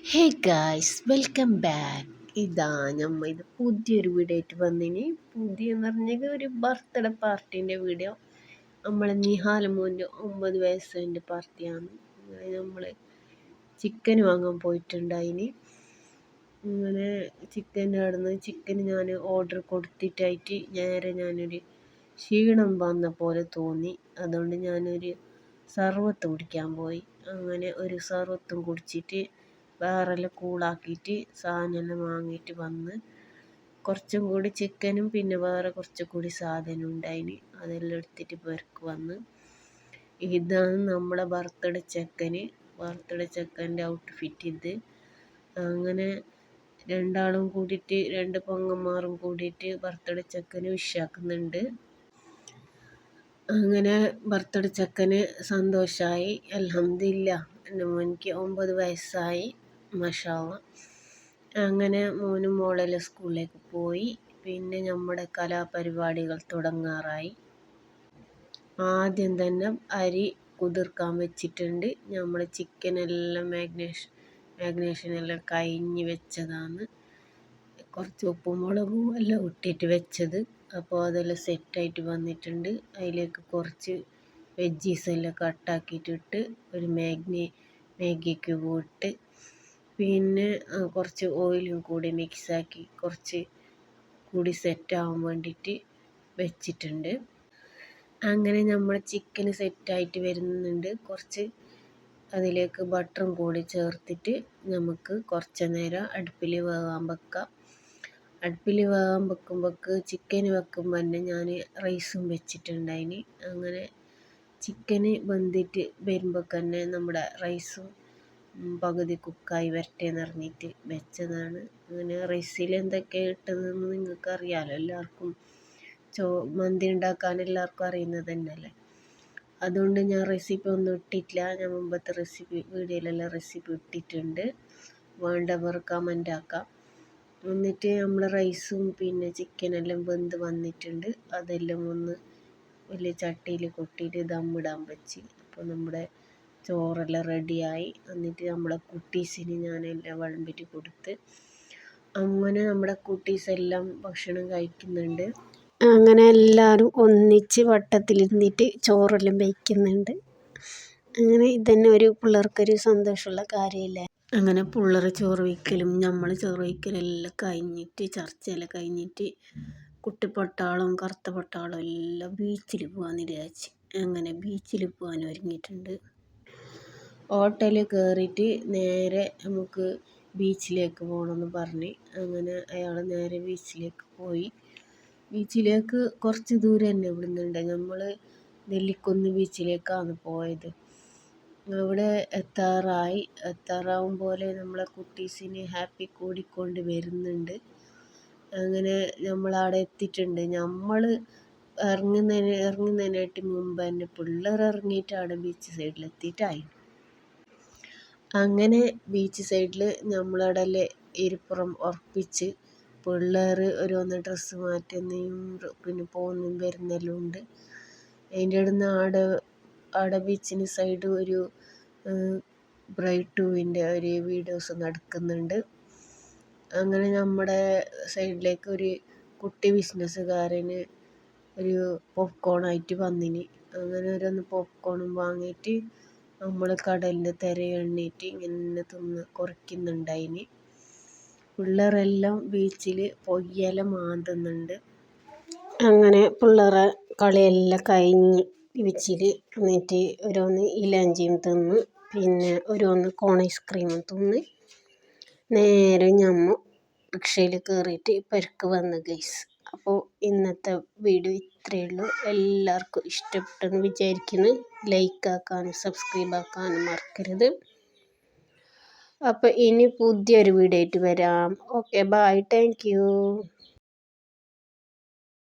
Hey guys, welcome back. ഇതാ ഇത് പുതിയൊരു വീഡിയോ ആയിട്ട് വന്നിന്. പുതിയെന്ന് പറഞ്ഞാൽ ഒരു ബർത്ത്ഡേ പാർട്ടീൻ്റെ വീഡിയോ. നമ്മളെ നിഹാൽ മോൻ്റെ 9 വയസ്സിൻ്റെ പാർട്ടിയാണ്. നമ്മൾ ചിക്കൻ വാങ്ങാൻ പോയിട്ടുണ്ടായിന്. അങ്ങനെ ചിക്കൻ്റെ അവിടുന്ന് ചിക്കൻ ഞാൻ ഓർഡർ കൊടുത്തിട്ടായിട്ട് നേരെ ഞാനൊരു ക്ഷീണം വന്ന പോലെ തോന്നി. അതുകൊണ്ട് ഞാനൊരു സർവത്ത് കുടിക്കാൻ പോയി. അങ്ങനെ ഒരു സർവത്തും കുടിച്ചിട്ട് വേറെല്ലാം കൂളാക്കിയിട്ട് സാധനമെല്ലാം വാങ്ങിയിട്ട് വന്ന് കുറച്ചും കൂടി ചിക്കനും പിന്നെ വേറെ കുറച്ചും കൂടി സാധനം ഉണ്ടായിന്. അതെല്ലാം എടുത്തിട്ട് പെരക്ക് വന്ന്. ഇതാണ് നമ്മളെ ബർത്ത്ഡേ ചെക്കൻ്റെ ഔട്ട്ഫിറ്റ് ഇത്. അങ്ങനെ രണ്ടാളും കൂടിയിട്ട്, രണ്ട് പൊങ്ങന്മാരും കൂടിയിട്ട് ബർത്ത്ഡേ ചെക്കന് വിഷാക്കുന്നുണ്ട്. അങ്ങനെ ബർത്ത്ഡേ ചെക്കന് സന്തോഷമായി. അൽഹംദുലില്ലാ, എൻ്റെ മോനിക്ക് 9 വയസ്സായി. മാഷാ അല്ലാ. അങ്ങനെ മോനും മോളെല്ലാം സ്കൂളിലേക്ക് പോയി. പിന്നെ നമ്മുടെ കലാപരിപാടികൾ തുടങ്ങാറായി. ആദ്യം തന്നെ അരി കുതിർക്കാൻ വെച്ചിട്ടുണ്ട്. നമ്മൾ ചിക്കനെല്ലാം മാഗ്നേഷനെല്ലാം കഴിഞ്ഞ് വെച്ചതാണ്. കുറച്ച് ഉപ്പും മുളകും എല്ലാം ഇട്ടിട്ട് വെച്ചത്. അപ്പോൾ അതെല്ലാം സെറ്റായിട്ട് വന്നിട്ടുണ്ട്. അതിലേക്ക് കുറച്ച് വെജീസ് എല്ലാം കട്ടാക്കിയിട്ടിട്ട് ഒരു മാഗി ക്യൂബ് ഇട്ട് പിന്നെ കുറച്ച് ഓയിലും കൂടി മിക്സാക്കി കുറച്ച് കൂടി സെറ്റാവാൻ വേണ്ടിയിട്ട് വെച്ചിട്ടുണ്ട്. അങ്ങനെ നമ്മൾ ചിക്കൻ സെറ്റായിട്ട് വരുന്നുണ്ട്. കുറച്ച് അതിലേക്ക് ബട്ടറും കൂടി ചേർത്തിട്ട് നമുക്ക് കുറച്ച് നേരം അടുപ്പിൽ വേകാൻ വെക്കാം. അടുപ്പിൽ വേകാൻ വെക്കുമ്പോഴേക്ക് ചിക്കൻ വെക്കുമ്പോൾ തന്നെ ഞാൻ റൈസും വെച്ചിട്ടുണ്ടായിന്. അങ്ങനെ ചിക്കന് വെന്തിട്ട് വരുമ്പോൾ തന്നെ നമ്മുടെ റൈസും പകുതി കുക്കായി വരട്ടെ എന്ന് പറഞ്ഞിട്ട് വെച്ചതാണ്. അങ്ങനെ റൈസിൽ എന്തൊക്കെ ഇട്ടതെന്ന് നിങ്ങൾക്ക് അറിയാമല്ലോ. എല്ലാവർക്കും മന്തി ഉണ്ടാക്കാൻ എല്ലാവർക്കും അറിയുന്നത് തന്നെയല്ലേ. അതുകൊണ്ട് ഞാൻ റെസിപ്പി ഒന്നും ഇട്ടിട്ടില്ല. ഞാൻ മുമ്പത്തെ വീഡിയോയിലെല്ലാം റെസിപ്പി ഇട്ടിട്ടുണ്ട്. വേണ്ടവർ കമൻ്റ് ആക്കാം. എന്നിട്ട് നമ്മൾ റൈസും പിന്നെ ചിക്കനെല്ലാം വെന്ത് വന്നിട്ടുണ്ട്. അതെല്ലാം ഒന്ന് വലിയ ചട്ടിയിൽ കൊട്ടിയിട്ട് ദമ്മിടാൻ വെച്ച്. അപ്പോൾ നമ്മുടെ ചോറെല്ലാം റെഡിയായി. എന്നിട്ട് നമ്മളെ കുട്ടീസിന് ഞാനെല്ലാം വിളമ്പിട്ട് കൊടുത്ത്. അങ്ങനെ നമ്മുടെ കുട്ടീസെല്ലാം ഭക്ഷണം കഴിക്കുന്നുണ്ട്. അങ്ങനെ എല്ലാവരും ഒന്നിച്ച് വട്ടത്തിലിരുന്നിട്ട് ചോറെല്ലാം വയ്ക്കുന്നുണ്ട്. അങ്ങനെ ഇതന്നെ ഒരു പിള്ളേർക്കൊരു സന്തോഷമുള്ള കാര്യമല്ലേ. അങ്ങനെ പിള്ളേർ ചോറ് വയ്ക്കലും നമ്മൾ ചോറ് വയ്ക്കലും എല്ലാം കഴിഞ്ഞിട്ട്, ചർച്ചയെല്ലാം കഴിഞ്ഞിട്ട് കുട്ടിപ്പട്ടാളം കറുത്ത പട്ടാളം എല്ലാം ബീച്ചിൽ പോകാമെന്ന് വിചാരിച്ച്. അങ്ങനെ ബീച്ചിൽ പോകാൻ ഒരുങ്ങിയിട്ടുണ്ട്. ഹോട്ടലിൽ കയറിയിട്ട് നേരെ നമുക്ക് ബീച്ചിലേക്ക് പോകണമെന്ന് പറഞ്ഞ് അങ്ങനെ അയാൾ നേരെ ബീച്ചിലേക്ക് പോയി. ബീച്ചിലേക്ക് കുറച്ച് ദൂരം തന്നെ ഇവിടുന്നുണ്ട്. നമ്മൾ നെല്ലിക്കുന്ന് ബീച്ചിലേക്കാണ് പോയത്. അവിടെ എത്താറാവും പോലെ നമ്മളെ കുട്ടീസിന് ഹാപ്പി കൂടിക്കൊണ്ട് വരുന്നുണ്ട്. അങ്ങനെ നമ്മളവിടെ എത്തിയിട്ടുണ്ട്. നമ്മൾ ഇറങ്ങുന്നതിനായിട്ട് മുമ്പ് തന്നെ പിള്ളേർ ഇറങ്ങിയിട്ട് അവിടെ ബീച്ച് സൈഡിലെത്തിയിട്ടായി. അങ്ങനെ ബീച്ച് സൈഡിൽ നമ്മളവിടെ ഇരിപ്പുറം ഉറപ്പിച്ച് പിള്ളേർ ഓരോന്ന് ഡ്രസ്സ് മാറ്റുന്നതും പിന്നെ പോകുന്നതും വരുന്നെല്ലാം ഉണ്ട്. അതിൻ്റെ ഇടന്ന് ആടെ ബീച്ചിന് സൈഡ് ഒരു ബ്രൈഡ് ടൂവിൻ്റെ ഒരു വീഡിയോസ് നടക്കുന്നുണ്ട്. അങ്ങനെ നമ്മുടെ സൈഡിലേക്ക് ഒരു കുട്ടി ബിസിനസ്സുകാരന് ഒരു പോപ്കോണായിട്ട് വന്നിന്. അങ്ങനെ ഓരോന്ന് പോപ്കോണും വാങ്ങിയിട്ട് നമ്മൾ കടലിൻ്റെ തിരയെണ്ണീറ്റ് ഇങ്ങനെ തിന്ന് കുറയ്ക്കുന്നുണ്ടായിന്. പിള്ളേരെല്ലാം ബീച്ചിൽ പൊയ്യെല്ലാം മാന്തുന്നുണ്ട്. അങ്ങനെ പിള്ളേരെ കളിയെല്ലാം കഴിഞ്ഞ് ബീച്ചിൽ എന്നിട്ട് ഓരോന്ന് ഇലാഞ്ചിയും തിന്ന് പിന്നെ ഓരോന്ന് കോൺ ഐസ്ക്രീമും തിന്ന് നേരെ ഞമ്മ റിക്ഷയിൽ കയറിയിട്ട് പെരക്ക് വന്ന് ഗൈസ്. അപ്പോൾ ഇന്നത്തെ വീഡിയോ ഇത്രയേ ഉള്ളൂ. എല്ലാവർക്കും ഇഷ്ടപ്പെട്ടെന്ന് വിചാരിക്കുന്നു. ലൈക്ക് ആക്കാനും സബ്സ്ക്രൈബ് ആക്കാനും മറക്കരുത്. അപ്പോൾ ഇനി പുതിയൊരു വീഡിയോ ആയിട്ട് വരാം. Okay, bye, thank U.